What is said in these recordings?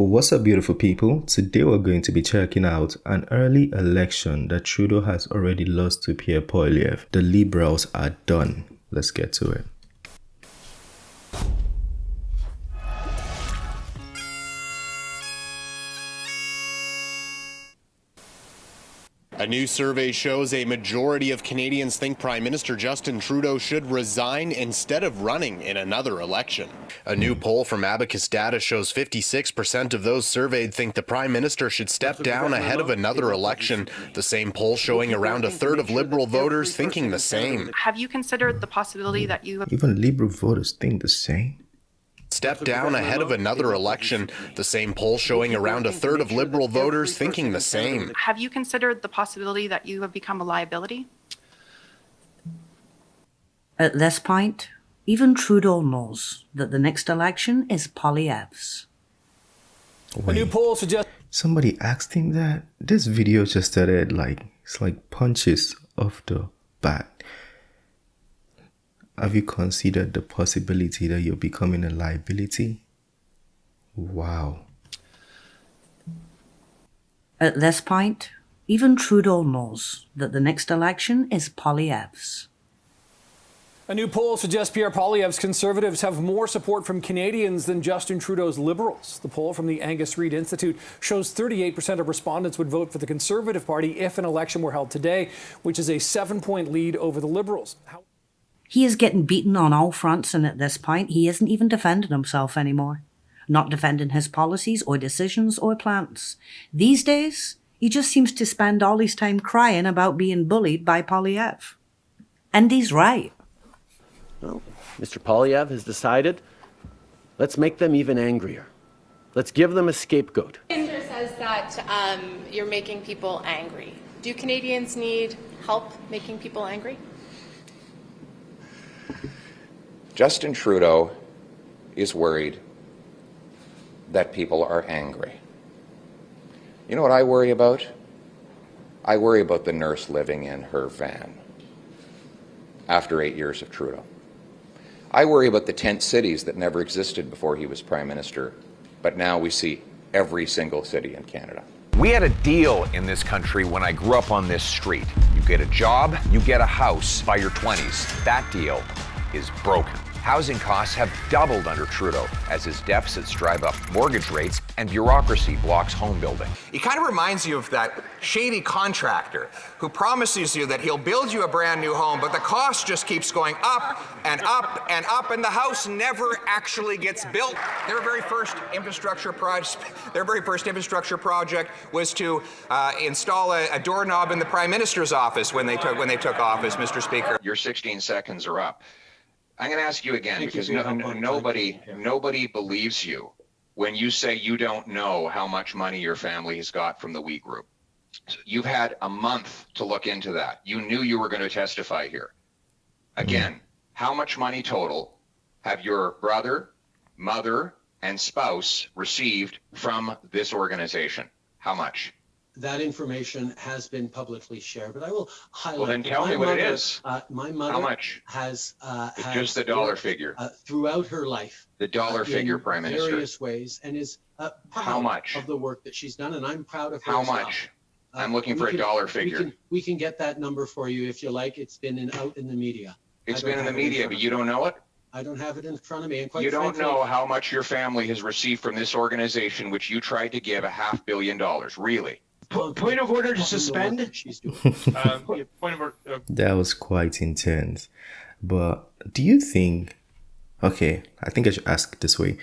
What's up, beautiful people? Today we're going to be checking out an early election that Trudeau has already lost to Pierre Poilievre. The Liberals are done. Let's get to it. A new survey shows a majority of Canadians think Prime Minister Justin Trudeau should resign instead of running in another election. A new poll from Abacus Data shows 56% of those surveyed think the Prime Minister should step down ahead of another election. The same poll showing around a third of Liberal voters thinking the same. Have you considered the possibility that you... Even Liberal voters think the same? Step down ahead of another election. The same poll showing around a third of Liberal voters thinking the same. Have you considered the possibility that you have become a liability? At this point, even Trudeau knows that the next election is Poilievre's. A new poll suggests... Somebody asked him that? This video just started it's like punches off the bat. Have you considered the possibility that you're becoming a liability? Wow. At this point, even Trudeau knows that the next election is Poilievre's. A new poll suggests Pierre Poilievre's Conservatives have more support from Canadians than Justin Trudeau's Liberals. The poll from the Angus Reid Institute shows 38% of respondents would vote for the Conservative Party if an election were held today, which is a 7-point lead over the Liberals. He is getting beaten on all fronts, and at this point, he isn't even defending himself anymore. Not defending his policies or decisions or plans. These days, he just seems to spend all his time crying about being bullied by Poilievre. And he's right. Well, Mr. Poilievre has decided, let's make them even angrier. Let's give them a scapegoat. The minister says that you're making people angry. Do Canadians need help making people angry? Justin Trudeau is worried that people are angry. You know what I worry about? I worry about the nurse living in her van after 8 years of Trudeau. I worry about the tent cities that never existed before he was Prime Minister, but now we see every single city in Canada. We had a deal in this country when I grew up on this street. You get a job, you get a house by your 20s. That deal is broken. Housing costs have doubled under Trudeau as his deficits drive up mortgage rates and bureaucracy blocks home building. He kind of reminds you of that shady contractor who promises you that he'll build you a brand new home, but the cost just keeps going up and up and up, and the house never actually gets built. Their very first infrastructure project was to install a doorknob in the Prime Minister's office when they took office, Mr. Speaker. Your 16 seconds are up. I'm going to ask you again because nobody believes you when you say you don't know how much money your family has got from the wheat group. So you've had a month to look into that. You knew you were going to testify here. Again, how much money total have your brother, mother, and spouse received from this organization? How much? That information has been publicly shared, but I will highlight. Well, then tell me what it is. My mother How much? has just the dollar figure. Throughout her life. The dollar figure, Prime Minister. Various ways, and is how much of the work that she's done, and I'm proud of her. How much? I'm looking for a dollar figure. We can get that number for you if you like. It's been out in the media. It's been in the media, but you don't know it? I don't have it in front of me. And quite you don't frankly, know how much your family has received from this organization, which you tried to give $500 million. Really? Point of order to suspend. That was quite intense. But do you think, okay, I think I should ask this way.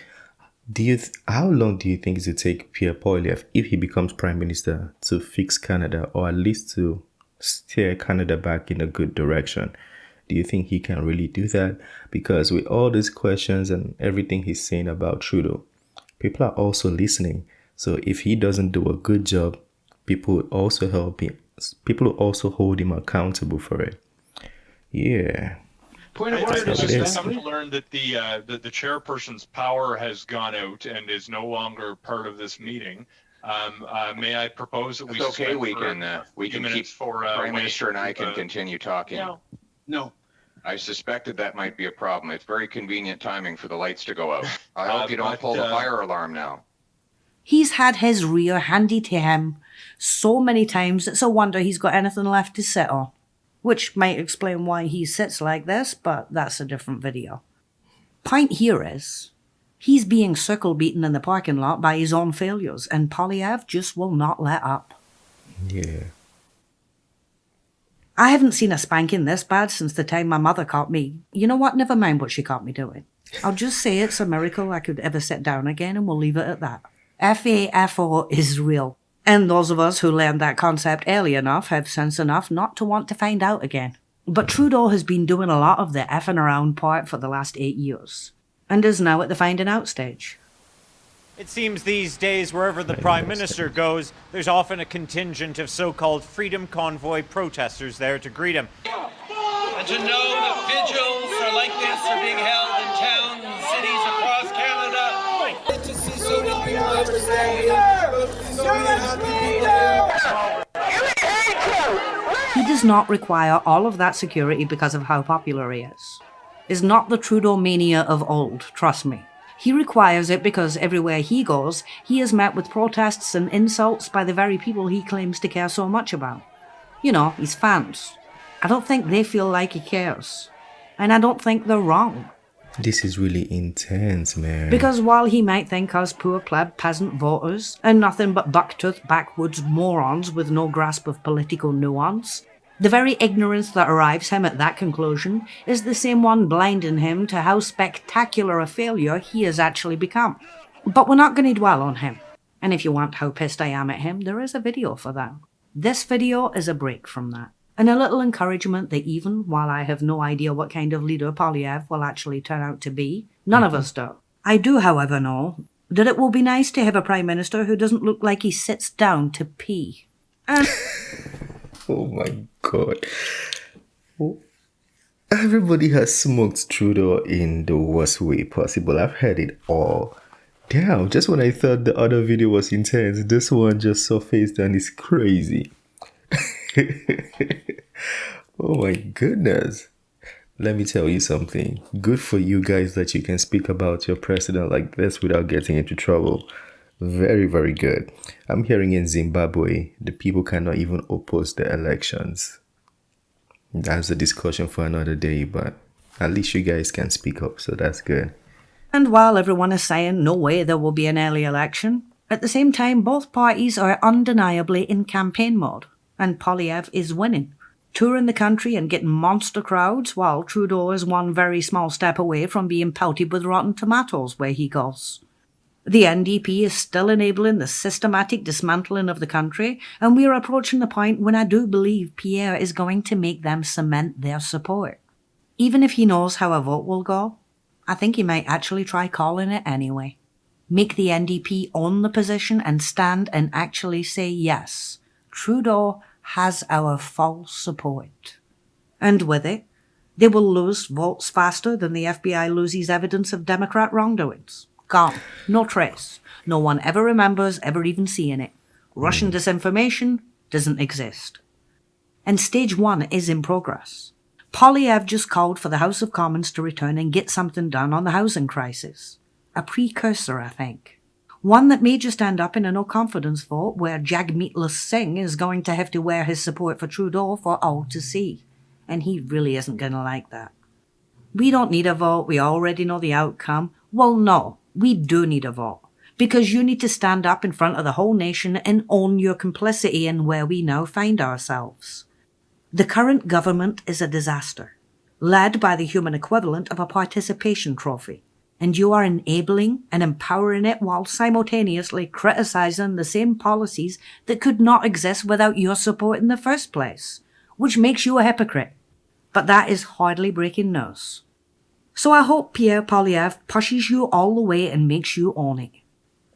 How long do you think it will take Pierre Poilievre, if he becomes Prime Minister, to fix Canada, or at least to steer Canada back in a good direction? Do you think he can really do that? Because with all these questions and everything he's saying about Trudeau, people are also listening. So if he doesn't do a good job, people will also help him. People will also hold him accountable for it. Yeah. Point of order to suspend. I've learned that the chairperson's power has gone out and is no longer part of this meeting. May I propose that we? It's okay. We can keep. Prime Minister and I can continue talking. No. I suspected that might be a problem. It's very convenient timing for the lights to go out. I hope you don't pull the fire alarm now. He's had his rear handy to him so many times it's a wonder he's got anything left to sit on. Which might explain why he sits like this, but that's a different video. Point here is, he's being circle beaten in the parking lot by his own failures, and Poilievre just will not let up. Yeah. I haven't seen a spanking this bad since the time my mother caught me. You know what? Never mind what she caught me doing. I'll just say it's a miracle I could ever sit down again, and we'll leave it at that. FAFO is real. And those of us who learned that concept early enough have sense enough not to want to find out again. But Trudeau has been doing a lot of the effing around part for the last 8 years, and is now at the finding out stage. It seems these days, wherever the Prime Minister goes, there's often a contingent of so-called Freedom Convoy protesters there to greet him. And to know that vigils are like this are being held in towns and cities across Canada. To see so many people understand so many happy people. He does not require all of that security because of how popular he is. Is not the Trudeau mania of old, trust me. He requires it because everywhere he goes, he is met with protests and insults by the very people he claims to care so much about. You know, his fans. I don't think they feel like he cares. And I don't think they're wrong. This is really intense, man. Because while he might think us poor pleb peasant voters and nothing but buck-toothed backwoods morons with no grasp of political nuance, the very ignorance that arrives him at that conclusion is the same one blinding him to how spectacular a failure he has actually become. But we're not going to dwell on him. And if you want how pissed I am at him, there is a video for that. This video is a break from that. And a little encouragement that even while I have no idea what kind of leader Poilievre will actually turn out to be, none of us do. I do, however, know that it will be nice to have a Prime Minister who doesn't look like he sits down to pee. And oh my God. Everybody has smoked Trudeau in the worst way possible. I've heard it all. Damn, just when I thought the other video was intense, this one just surfaced and it's crazy. Oh my goodness. Let me tell you something. Good for you guys that you can speak about your president like this without getting into trouble. Very, very good. I'm hearing in Zimbabwe, the people cannot even oppose the elections. That's a discussion for another day, but at least you guys can speak up, so that's good. And while everyone is saying no way there will be an early election, at the same time both parties are undeniably in campaign mode, and Poilievre is winning, touring the country and getting monster crowds, while Trudeau is one very small step away from being pelted with rotten tomatoes where he goes. The NDP is still enabling the systematic dismantling of the country, and we are approaching the point when I do believe Pierre is going to make them cement their support. Even if he knows how a vote will go, I think he might actually try calling it anyway. Make the NDP own the position and stand and actually say yes, Trudeau has our full support. And with it, they will lose votes faster than the FBI loses evidence of Democrat wrongdoings. Gone. No trace. No one ever remembers ever even seeing it. Russian disinformation doesn't exist. And stage 1 is in progress. Poilievre just called for the House of Commons to return and get something done on the housing crisis. A precursor, I think. One that may just end up in a no-confidence vote where Jagmeetless Singh is going to have to wear his support for Trudeau for all to see. And he really isn't going to like that. We don't need a vote. We already know the outcome. Well, no, we do need a vote. Because you need to stand up in front of the whole nation and own your complicity in where we now find ourselves. The current government is a disaster, led by the human equivalent of a participation trophy. And you are enabling and empowering it while simultaneously criticizing the same policies that could not exist without your support in the first place, which makes you a hypocrite. But that is hardly breaking news. So I hope Pierre Poilievre pushes you all the way and makes you own it.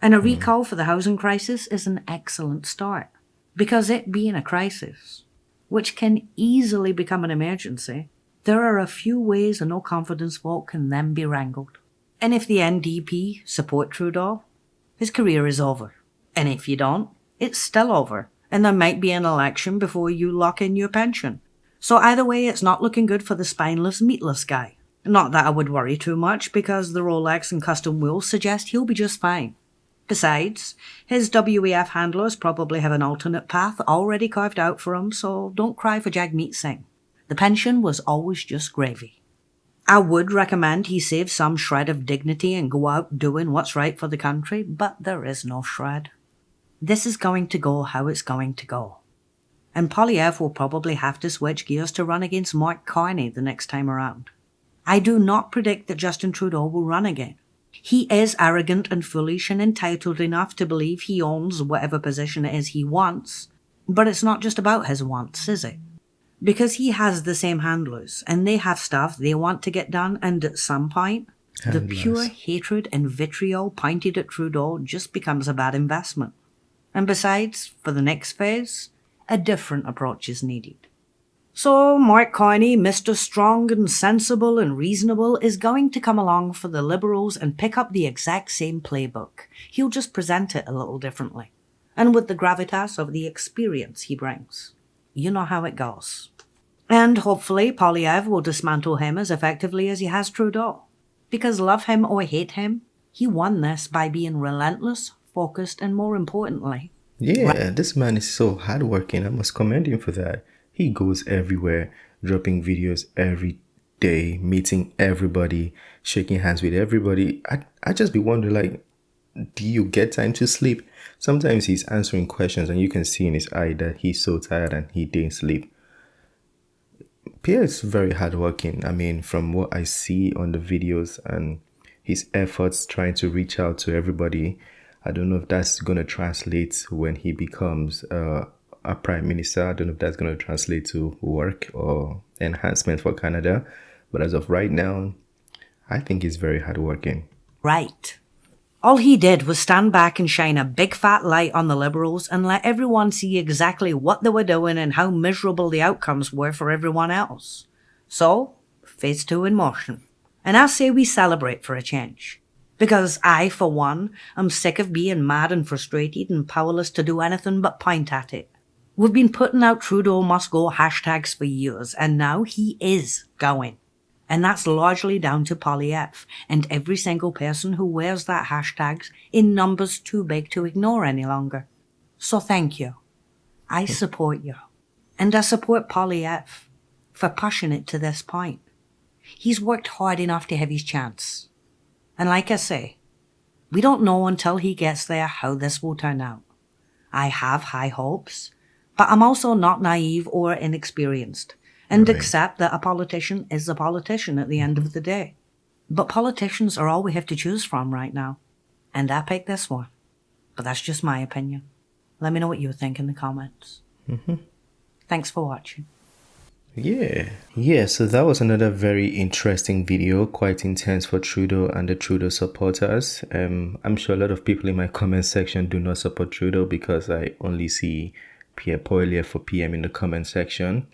And a recall for the housing crisis is an excellent start, because it being a crisis, which can easily become an emergency, there are a few ways a no-confidence vote can then be wrangled. And if the NDP support Trudeau, his career is over. And if you don't, it's still over. And there might be an election before you lock in your pension. So either way, it's not looking good for the spineless, meatless guy. Not that I would worry too much, because the Rolex and custom wheels suggest he'll be just fine. Besides, his WEF handlers probably have an alternate path already carved out for him, so don't cry for Jagmeet Singh. The pension was always just gravy. I would recommend he save some shred of dignity and go out doing what's right for the country, but there is no shred. This is going to go how it's going to go. And Poilievre will probably have to switch gears to run against Mark Carney the next time around. I do not predict that Justin Trudeau will run again. He is arrogant and foolish and entitled enough to believe he owns whatever position it is he wants, but it's not just about his wants, is it? Because he has the same handlers, and they have stuff they want to get done, and at some point, the pure hatred and vitriol pointed at Trudeau just becomes a bad investment. And besides, for the next phase, a different approach is needed. So Mark Carney, Mr. Strong and sensible and reasonable, is going to come along for the Liberals and pick up the exact same playbook. He'll just present it a little differently, and with the gravitas of the experience he brings. You know how it goes. And hopefully Poilievre will dismantle him as effectively as he has Trudeau. Because love him or hate him, he won this by being relentless, focused, and more importantly... Yeah, this man is so hardworking. I must commend him for that. He goes everywhere, dropping videos every day, meeting everybody, shaking hands with everybody. I just be wondering, like, do you get time to sleep? Sometimes he's answering questions and you can see in his eye that he's so tired and he didn't sleep. Pierre is very hardworking. I mean, from what I see on the videos and his efforts trying to reach out to everybody, I don't know if that's going to translate when he becomes a prime minister. I don't know if that's going to translate to work or enhancement for Canada. But as of right now, I think he's very hardworking. Right. All he did was stand back and shine a big fat light on the Liberals and let everyone see exactly what they were doing and how miserable the outcomes were for everyone else. So, phase 2 in motion. And I say we celebrate for a change. Because I, for one, am sick of being mad and frustrated and powerless to do anything but point at it. We've been putting out Trudeau must go hashtags for years, and now he is going. And that's largely down to Poilievre and every single person who wears that hashtags in numbers too big to ignore any longer. So thank you. I support you. And I support Poilievre for pushing it to this point. He's worked hard enough to have his chance. And like I say, we don't know until he gets there how this will turn out. I have high hopes, but I'm also not naive or inexperienced, and accept that a politician is a politician at the end of the day. But politicians are all we have to choose from right now, and I picked this one. But that's just my opinion. Let me know what you think in the comments. Thanks for watching. Yeah, so that was another very interesting video, quite intense for Trudeau and the Trudeau supporters. I'm sure a lot of people in my comment section do not support Trudeau because I only see Pierre Poilievre for PM in the comment section.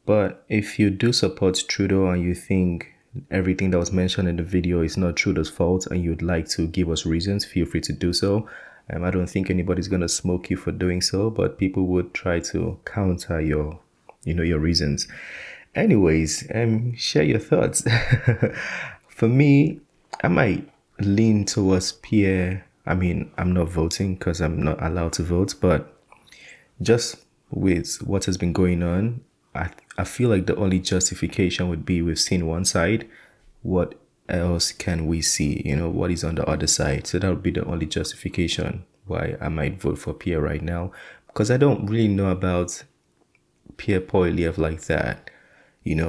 But if you do support Trudeau and you think everything that was mentioned in the video is not Trudeau's fault and you'd like to give us reasons, feel free to do so. I don't think anybody's going to smoke you for doing so, but people would try to counter your reasons. Anyways, share your thoughts. For me, I might lean towards Pierre. I mean, I'm not voting because I'm not allowed to vote, but just with what has been going on, I feel like the only justification would be we've seen one side. What else can we see? What is on the other side? So that would be the only justification why I might vote for Pierre right now, because I don't really know about Pierre Poilievre like that.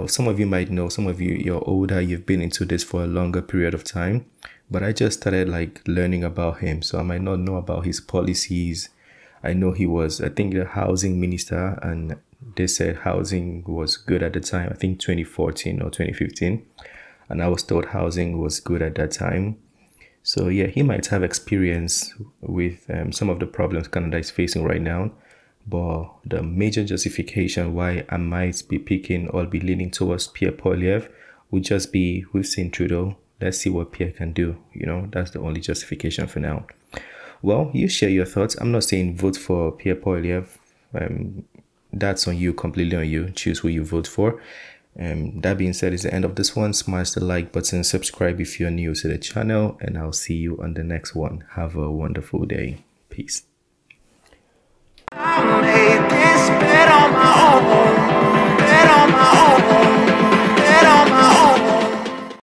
Some of you might know, some of you're older, you've been into this for a longer period of time, but I just started learning about him, so I might not know about his policies. I know he was, I think, the housing minister, and they said housing was good at the time, I think 2014 or 2015, and I was told housing was good at that time. So yeah, he might have experience with some of the problems Canada is facing right now. But the major justification why I might be picking or be leaning towards Pierre Poilievre would just be, we've seen Trudeau, let's see what Pierre can do. That's the only justification for now. Well, you share your thoughts. I'm not saying vote for Pierre Poilievre. That's on you, completely on you. Choose who you vote for. That being said, is the end of this one. Smash the like button, subscribe if you're new to the channel, and I'll see you on the next one. Have a wonderful day. Peace.